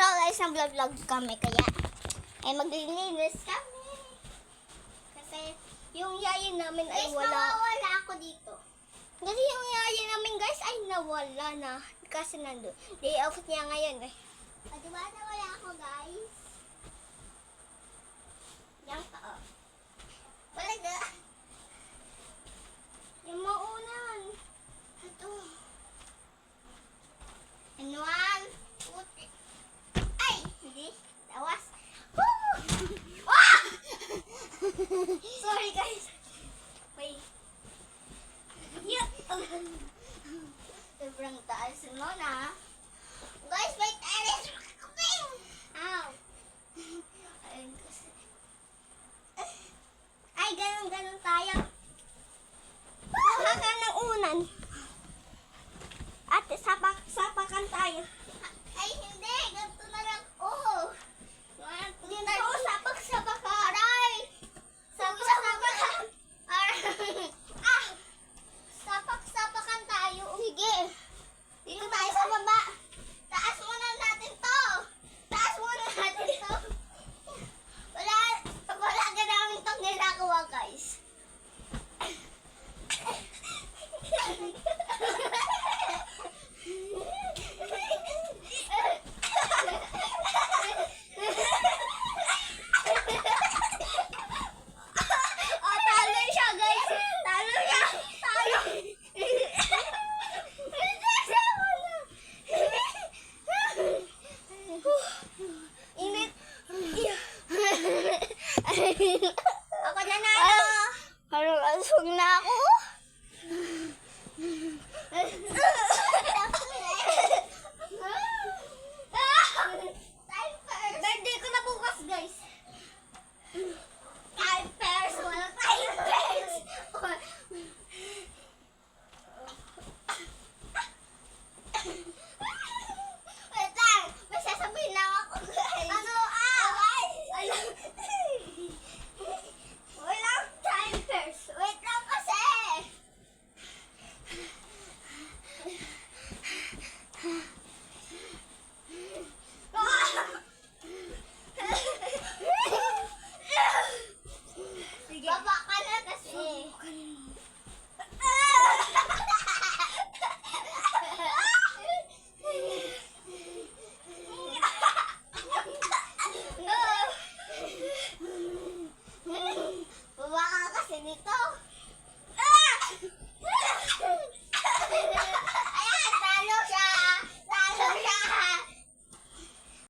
So guys, nag-vlog kami kaya ay maglilinis kami. Kasi yung yayin namin ay Guys, wala. mawawala ako dito. Kasi yung yayin namin guys ay nawala na. Kasi nandun. Day off niya ngayon eh. Adi